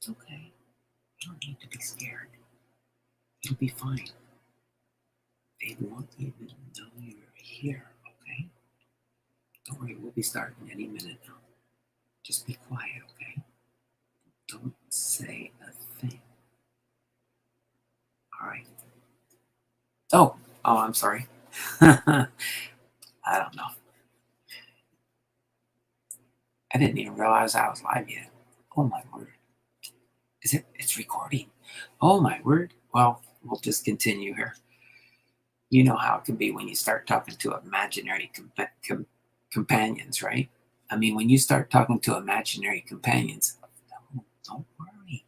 It's okay. You don't need to be scared. It'll be fine. They won't even know you're here, okay? Don't worry, we'll be starting any minute now. Just be quiet, okay? Don't say a thing. All right. Oh, I'm sorry. I don't know. I didn't even realize I was live yet. Oh my word. It's recording. Oh my word. Well, we'll just continue here. You know how it can be when you start talking to imaginary companions, right? I mean, when you start talking to imaginary companions, don't worry.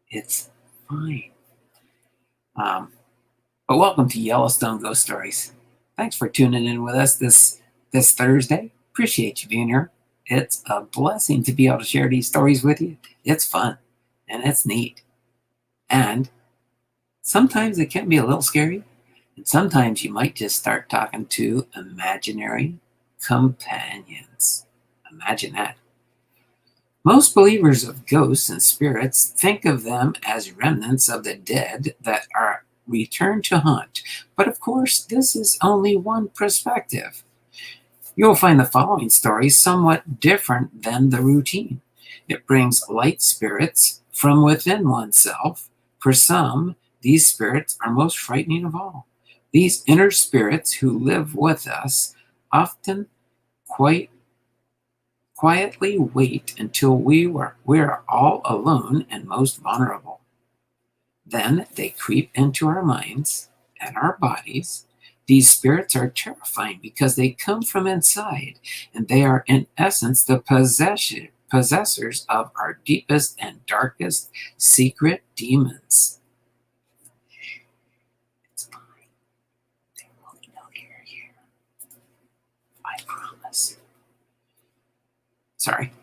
It's fine. But welcome to Yellowstone Ghost Stories. Thanks for tuning in with us this Thursday. Appreciate you being here. It's a blessing to be able to share these stories with you. It's fun and it's neat. And sometimes it can be a little scary. And sometimes you might just start talking to imaginary companions. Imagine that. Most believers of ghosts and spirits think of them as remnants of the dead that are returned to haunt. But of course, this is only one perspective. You'll find the following story somewhat different than the routine. It brings light spirits from within oneself. For some, these spirits are most frightening of all. These inner spirits who live with us often quietly wait until we're all alone and most vulnerable. Then they creep into our minds and our bodies. These spirits are terrifying because they come from inside, and they are in essence the possessors of our deepest and darkest secret demons. It's fine. They won't know you're here. I promise. Sorry.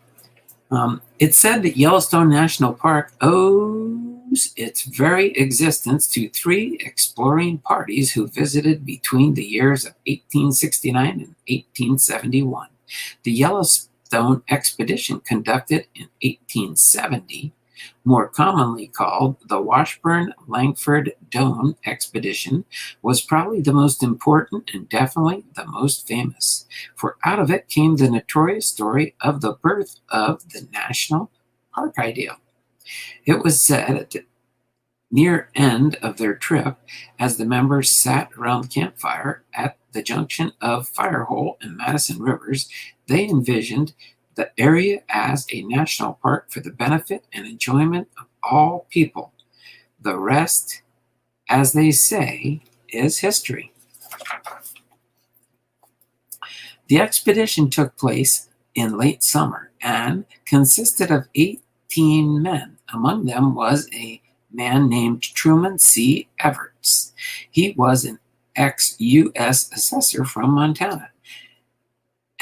It's said that Yellowstone National Park owes its very existence to 3 exploring parties who visited between the years of 1869 and 1871. The Yellowstone expedition, conducted in 1870, more commonly called the Washburn-Langford-Doane expedition, was probably the most important and definitely the most famous, for out of it came the notorious story of the birth of the national park ideal. It was said at the near end of their trip, as the members sat around the campfire at the junction of Firehole and Madison Rivers, they envisioned the area as a national park for the benefit and enjoyment of all people. The rest, as they say, is history. The expedition took place in late summer and consisted of 18 men. Among them was a man named Truman C. Everts. He was an ex-U.S. assessor from Montana.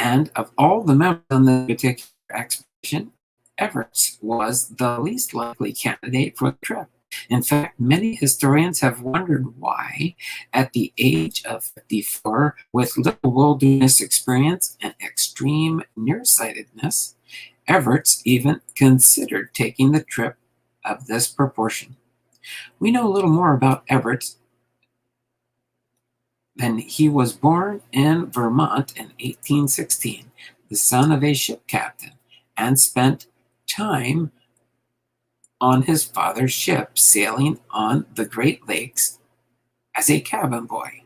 And of all the members on the particular expedition, Everts was the least likely candidate for the trip. In fact, many historians have wondered why, at the age of 54, with little wilderness experience and extreme nearsightedness, Everts even considered taking the trip of this proportion. We know a little more about Everts than he was born in Vermont in 1816, the son of a ship captain, and spent time on his father's ship sailing on the Great Lakes as a cabin boy.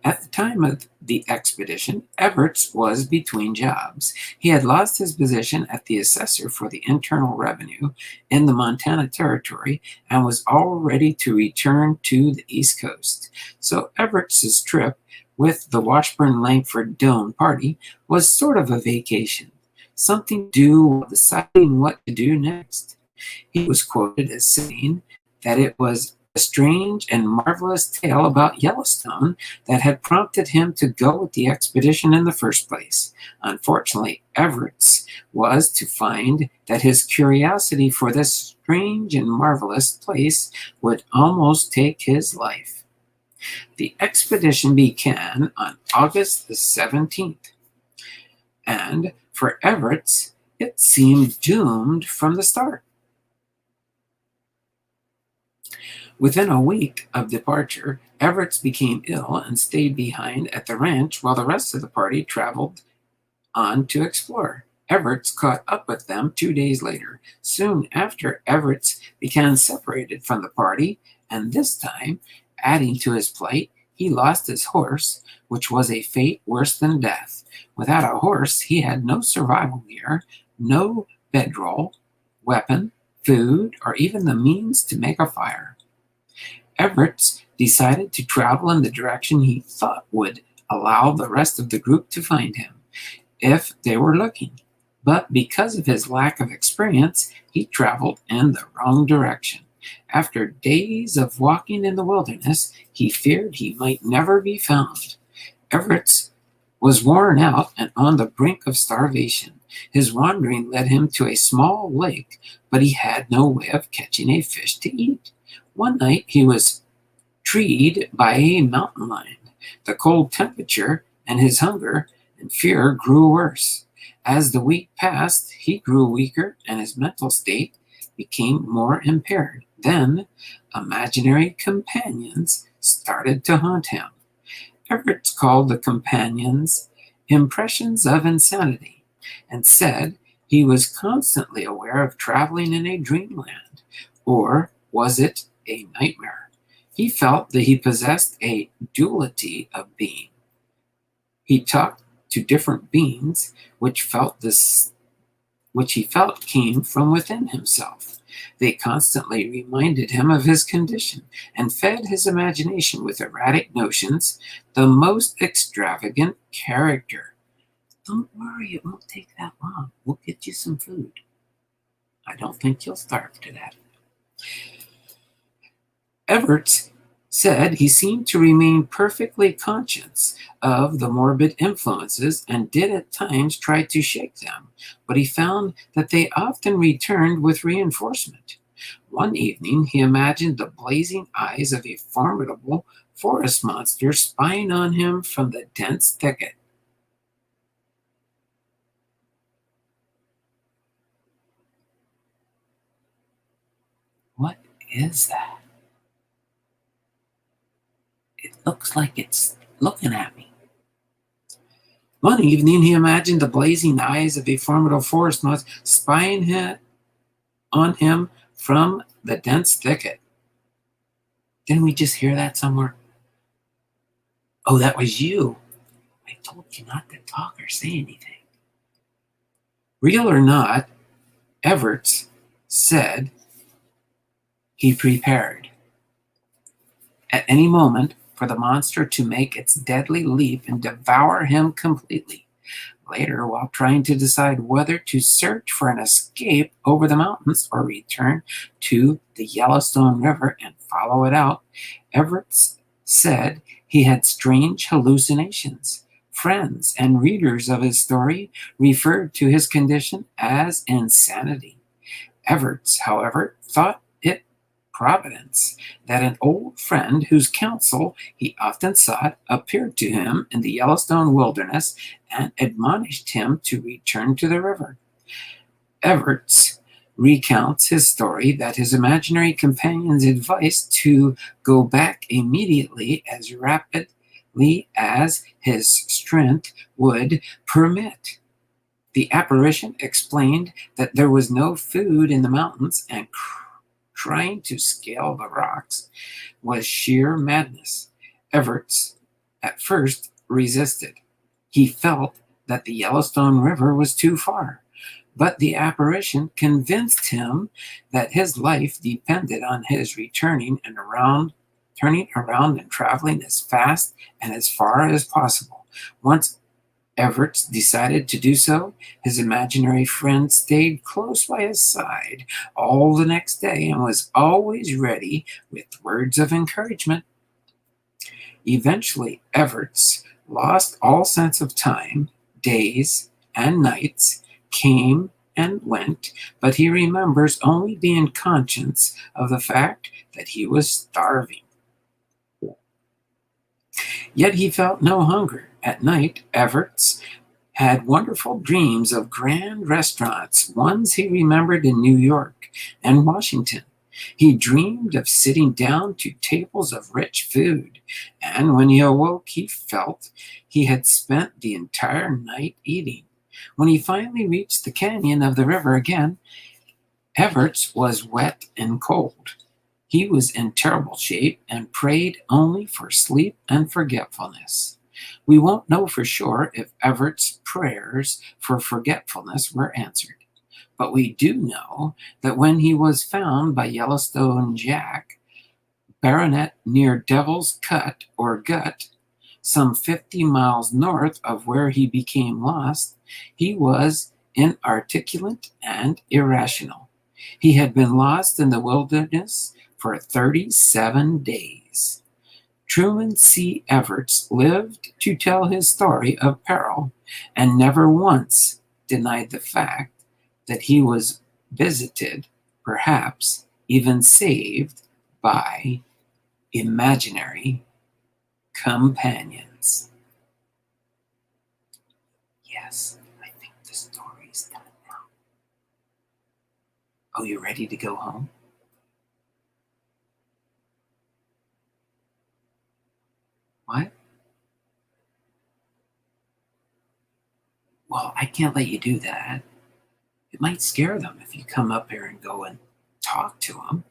At the time of the expedition, Everts was between jobs. He had lost his position at the assessor for the Internal Revenue in the Montana Territory and was all ready to return to the East Coast. So Everts' trip with the Washburn-Langford-Doane party was sort of a vacation, something to do while deciding what to do next. He was quoted as saying that it was a strange and marvelous tale about Yellowstone that had prompted him to go with the expedition in the first place. Unfortunately, Everts was to find that his curiosity for this strange and marvelous place would almost take his life. The expedition began on August the 17th, and for Everts, it seemed doomed from the start. Within a week of departure, Everett became ill and stayed behind at the ranch while the rest of the party traveled on to explore. Everett caught up with them 2 days later. Soon after, Everett became separated from the party, and this time, adding to his plight, he lost his horse, which was a fate worse than death. Without a horse, he had no survival gear, no bedroll, weapon, food, or even the means to make a fire. Everett decided to travel in the direction he thought would allow the rest of the group to find him, if they were looking. But because of his lack of experience, he traveled in the wrong direction. After days of walking in the wilderness, he feared he might never be found. Everett was worn out and on the brink of starvation. His wandering led him to a small lake, but he had no way of catching a fish to eat. One night he was treed by a mountain lion. The cold temperature and his hunger and fear grew worse. As the week passed, he grew weaker and his mental state became more impaired. Then, imaginary companions started to haunt him. Everett called the companions impressions of insanity and said he was constantly aware of traveling in a dreamland. Or was it a nightmare? He felt that he possessed a duality of being. He talked to different beings which he felt came from within himself. They constantly reminded him of his condition and fed his imagination with erratic notions, the most extravagant character. Don't worry, it won't take that long. We'll get you some food. I don't think you'll starve to death. Everett said he seemed to remain perfectly conscious of the morbid influences and did at times try to shake them, but he found that they often returned with reinforcement. One evening, he imagined the blazing eyes of a formidable forest monster spying on him from the dense thicket. What is that? It looks like it's looking at me. One evening, he imagined the blazing eyes of a formidable forest monster spying on him from the dense thicket. Didn't we just hear that somewhere? Oh, that was you. I told you not to talk or say anything. Real or not, Everett said he prepared at any moment for the monster to make its deadly leap and devour him completely. Later, while trying to decide whether to search for an escape over the mountains or return to the Yellowstone River and follow it out, Everett said he had strange hallucinations. Friends and readers of his story referred to his condition as insanity. Everett, however, thought it providence that an old friend whose counsel he often sought appeared to him in the Yellowstone wilderness and admonished him to return to the river. Everett recounts his story that his imaginary companion's advice to go back immediately as rapidly as his strength would permit. The apparition explained that there was no food in the mountains and trying to scale the rocks was sheer madness. Everett at first resisted. He felt that the Yellowstone River was too far, but the apparition convinced him that his life depended on his turning around and traveling as fast and as far as possible. Once Everett decided to do so, his imaginary friend stayed close by his side all the next day and was always ready with words of encouragement. Eventually, Everett lost all sense of time. Days and nights came and went, but he remembers only being conscious of the fact that he was starving. Yet he felt no hunger. At night, Everett had wonderful dreams of grand restaurants, ones he remembered in New York and Washington. He dreamed of sitting down to tables of rich food, and when he awoke, he felt he had spent the entire night eating. When he finally reached the canyon of the river again, Everts was wet and cold. He was in terrible shape and prayed only for sleep and forgetfulness. We won't know for sure if Everett's prayers for forgetfulness were answered, but we do know that when he was found by Yellowstone Jack, baronet near Devil's Cut or Gut, some 50 miles north of where he became lost, he was inarticulate and irrational. He had been lost in the wilderness for 37 days. Truman C. Everts lived to tell his story of peril and never once denied the fact that he was visited, perhaps even saved, by imaginary companions. Yes, I think the story's done now. Oh, you ready to go home? What? Well, I can't let you do that. It might scare them if you come up here and go and talk to them.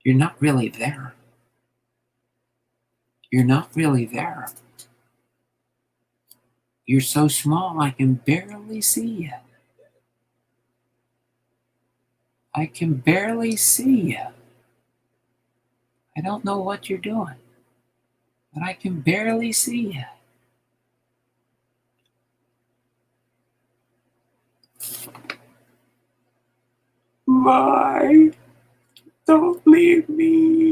You're not really there. You're not really there. You're so small I can barely see you. I can barely see you. I don't know what you're doing, but I can barely see you. Bye. Don't leave me.